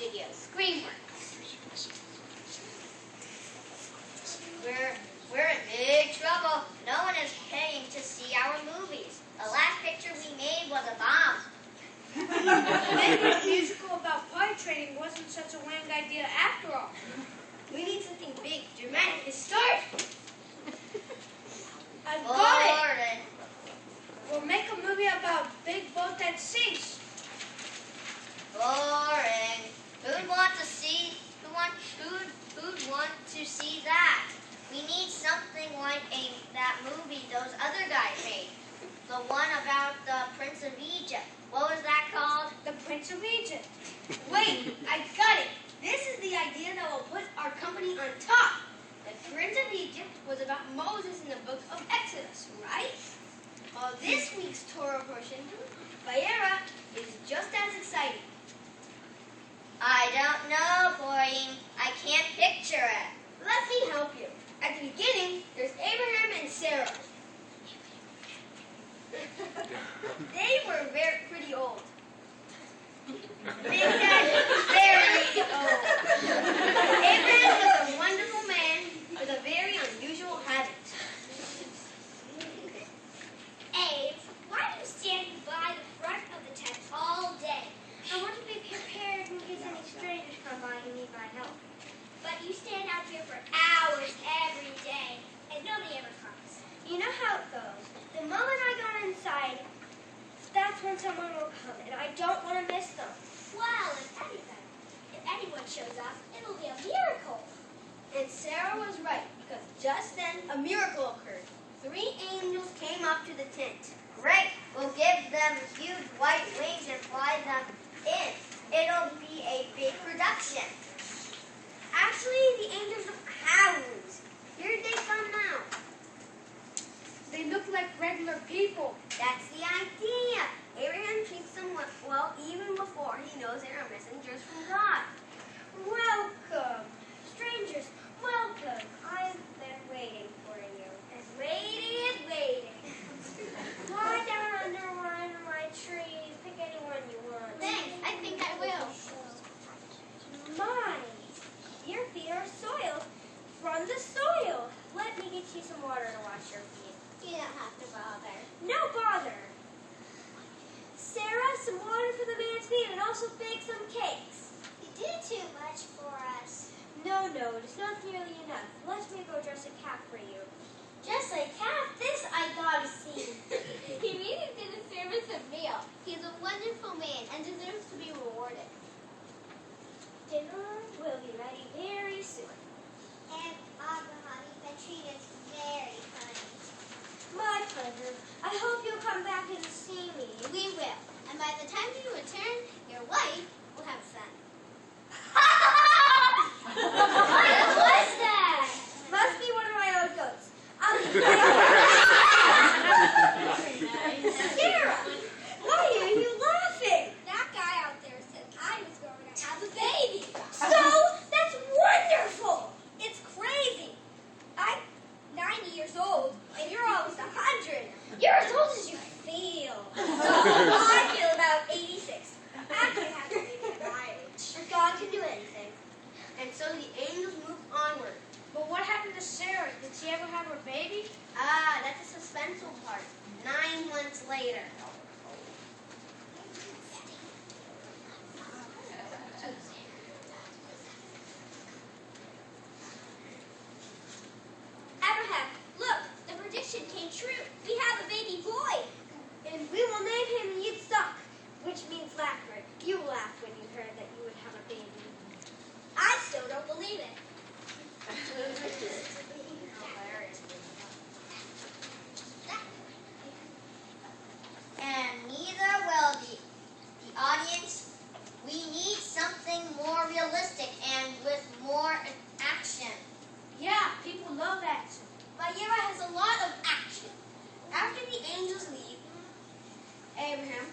studio, Screenworks. We're in big trouble. No one is paying to see our movies. The last picture we made was a bomb. Making a musical about potty training wasn't such a wank idea after all. We need something big, dramatic, historic. I've got it. Boring. We'll make a movie about a big boat that sinks. Boring. Who'd want to see that? We need something like that movie those other guys made. The one about the Prince of Egypt. What was that called? The Prince of Egypt. Wait, I got it. This is the idea that will put our company on top. The Prince of Egypt was about Moses in the book of Exodus, right? Well, this week's Torah portion, Vayera, is just as exciting. I don't know, Boying. I can't picture it. Let me help you. At the beginning, there's Abraham and Sarah. They were pretty old. Big Daddy, very old. Abraham was a wonderful man with a very unusual habit. Abe, why are you standing by the front of the tent all day? I want to be prepared in case any strangers come by and need my help. But you stand out here for hours every day, and nobody ever comes. You know how it goes. The moment I go inside, that's when someone will come, and I don't want to miss them. Well, if anyone shows up, it'll be a miracle. And Sarah was right, because just then a miracle occurred. 3 angels came up to the tent. Great. We'll give them huge white wings and fly them in. It'll be a big production. Actually, the angels don't have wings. Here they come now. They look like regular people. That's the idea. Abraham treats them well even before he knows they are messengers from God. Welcome. Strangers, welcome. I've been waiting for you. And waiting. Fly down under one of my trees. Pick anyone you want. Thanks, I think I will. Mine. Your feet are soiled from the soil. Let me get you some water to wash your feet. You don't have to bother. No bother. Sarah, some water for the man's feet and also bake some cakes. You do too much for us. No, it's not nearly enough. Let me go dress a calf for you. Just like Calf, this I gotta see. He really did a service a meal. He's a wonderful man and deserves to be rewarded. Dinner will be ready very soon. And Abraham, you've been treated very kind. My pleasure. I hope you'll come back and see me. We will. And by the time you return, your wife will have a son. What was that? Must be one of my old goats. Sarah, why are you laughing? That guy out there said I was going to have a baby. So, that's wonderful. It's crazy. I'm 90 years old, and you're almost 100. You're as old as you feel. I feel about 86. I could have a baby at my age. God can do anything. And so the angels moved onward. But what happened to Sarah? Did she ever have her baby? Ah, that's a suspenseful part. 9 months later. Abraham, look, the prediction came true. We have a baby boy. And we will name him Yitzhak, which means laughter. You laughed when you heard that you would have a baby. I still don't believe it. And neither will the audience. We need something more realistic and with more action. Yeah, people love action. Vayera has a lot of action. After the angels leave Abraham,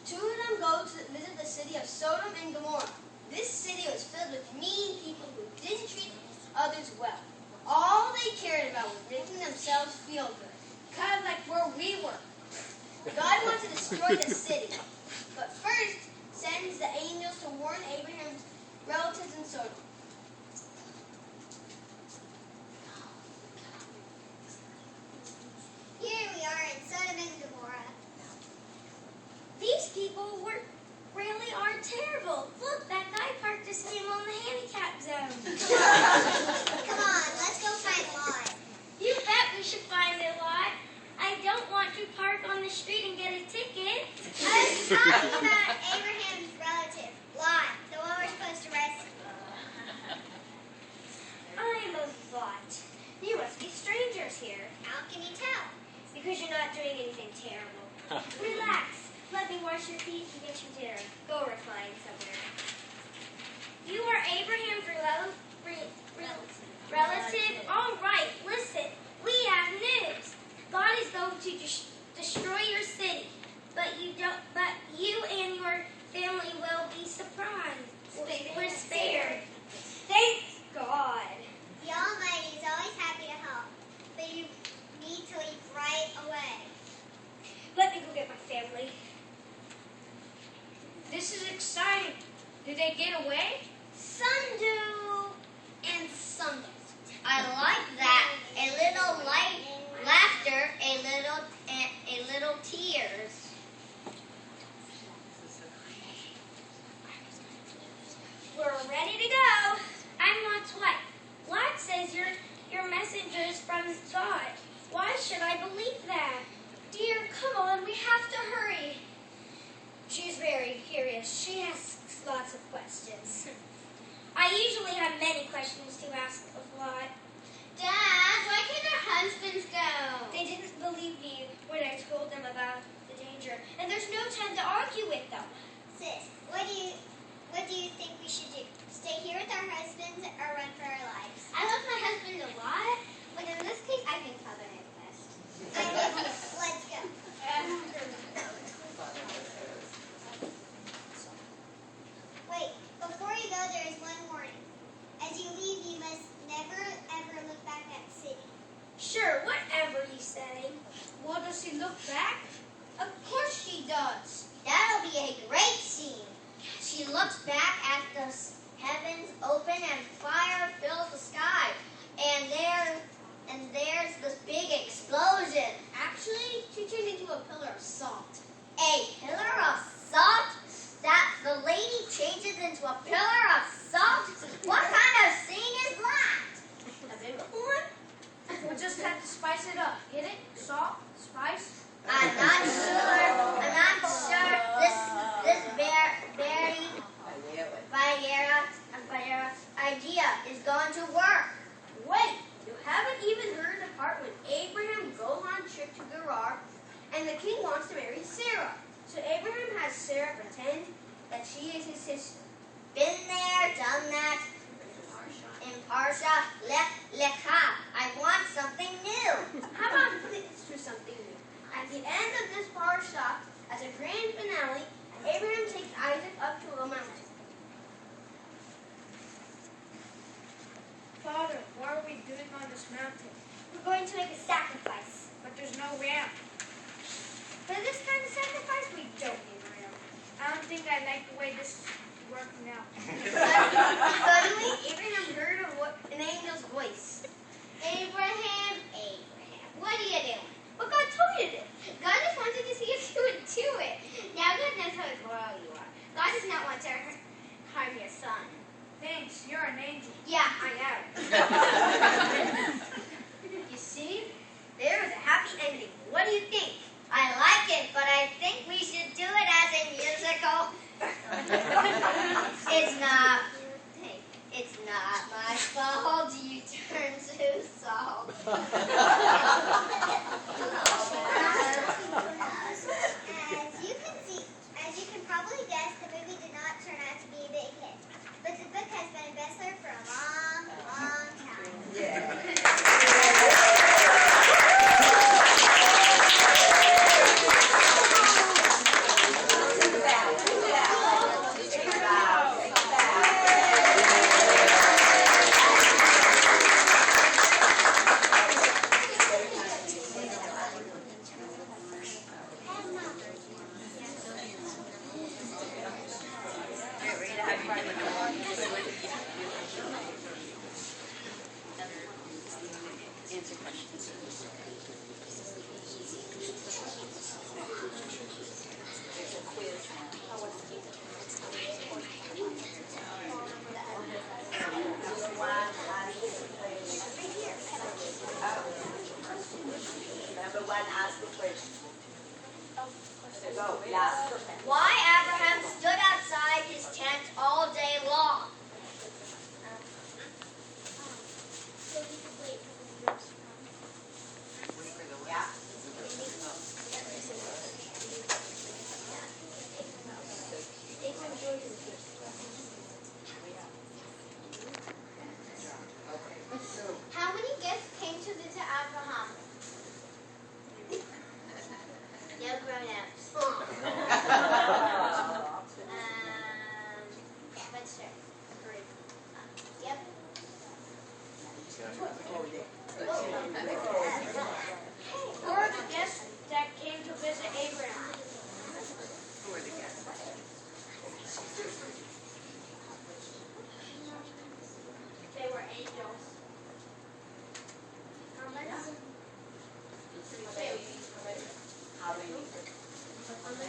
2 of them go to visit the city of Sodom and Gomorrah. This city was filled with mean people who didn't treat others well. All they cared about was making themselves feel good, kind of like where we were. God wants to destroy the city, but first sends the angels to warn Abraham's Sodom. Here we are in Sodom and Gomorrah. These people really are terrible. Look, that guy parked his him on the handicap zone. Come on, let's go find Lot. You bet we should find a lot. I don't want to park on the street and get a ticket. I was talking about Abraham's relative, Lot, the one we're supposed to rescue. I'm a Lot. You must be strangers here. How can you tell? Because you're not doing anything terrible. Relax. Let me wash your feet and get you dinner. Go recline somewhere. You are Abraham's relative? All right, listen. We have news. God is going to destroy your city, but you and your family will be surprised. We're spared. Thank God. The Almighty is always happy to help, but you need to leave right away. Let me go get my family. This is exciting. Did they get away? Some do, and some don't. I like that. A little light laughter, a little tears. We're ready to go. I'm Lot's wife. Lot says your messenger is from God. Why should I believe that? Dear, come on, we have to hurry. She's very curious. She asks lots of questions. I usually have many questions to ask of Lot. Dad, why can't our husbands go? They didn't believe me when I told them about the danger, and there's no time to argue with them. Sis, what do you think we should do? Stay here with our husbands or run for our lives? I love my husband a lot, but in this case, I think covenant best. I'm with you. Let's go. Wait, before you go, there is one warning. As you leave, you must never, ever look back at the city. Sure, whatever you say. Well, does he look back? Of course she does. That'll be a great scene. She looks back at the heavens open and fire fills the sky. And there's this big explosion. Actually, she turned into a pillar of salt. A pillar of salt? That the lady changes into a pillar of salt? What kind of scene is that? A big one? We'll just have to spice it up. Get it? Salt, spice. I'm not sure. This very Vieira idea is going to work. Wait, you haven't even heard the part when Abraham goes on a trip to Gerar and the king wants to marry Sarah. So Abraham has Sarah pretend that she is his sister. Been there, done that. In Parsha, Lecha. I want something new. How about let's do something new? At the end of this parsha, as a grand finale, Abraham takes Isaac up to a mountain. Father, what are we doing on this mountain? We're going to make a sacrifice. But there's no ramp. For this kind of sacrifice, we don't need a ramp. I don't think I like the way this is working out. Suddenly, Abraham heard an angel's voice. Abraham, what are you doing? But God told you to. God just wanted to see if you would do it. Now God knows how loyal you are. God does not want to harm your son. Thanks, you're an angel. Yeah, I know. You see? There is a happy ending. What do you think? I like it, but I think we should do it as a musical. It's not my fault you turn to salt. As you can probably guess, the movie did not turn out to be a big hit. But the book has been a bestseller for a long, long time. Number one, ask the question. Go, last. Why Abraham stood outside his tent all day long? So he could wait for his nurse to come. Yeah. How many guests came to visit Abraham? No grown-ups. Let's check. 3. Yep. Who are the guests that came to visit Abraham? Who are the guests? They were angels. How many?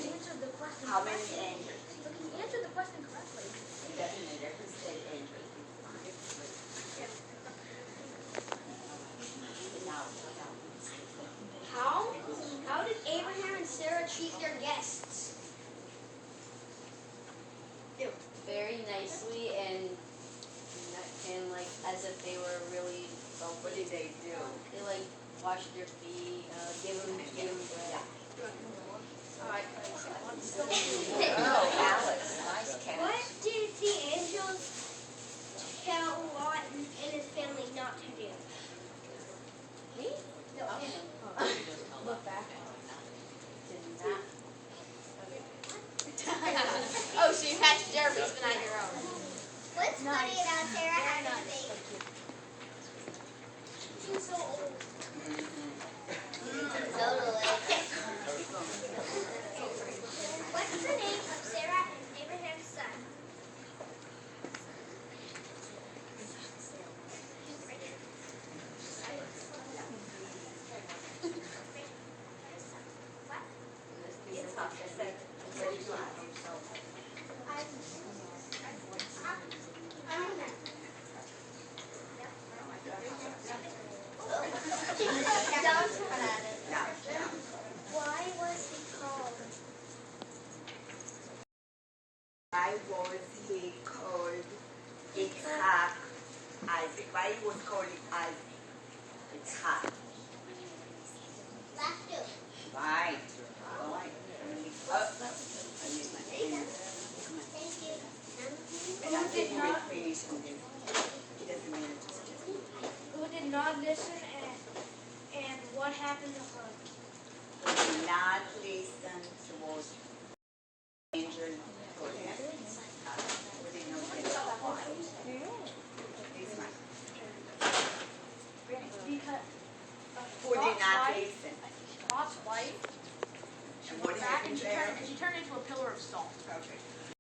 He answered the question. How many angels? Look, he answered the question correctly. It doesn't matter who said angels. How did Abraham and Sarah treat their guests? Very nicely and like as if they were really What did they do? they like washed their feet, gave them bread. Oh, Alex, nice catch. What did the angels tell Lot and his family not to do? Me? No, Look back. Did not. Oh, so you matched Jeremy's but not your own. What's funny about Sarah having a baby? she's so old. Totally. What's the name of Sarah and Abraham's son? Why was he called? Why was he called Yitzhak Isaac? Why he was called Isaac? Yitzhak. Last 2. Right. Right. Thank you. And I think you will finish on this. It doesn't matter. Who did not listen and what happened to her? Did not listen to what angel told him. Who did not listen? Why? This one. Because Who did not listen? Lot's wife, And what back and happened there? she turned into a pillar of salt. Okay.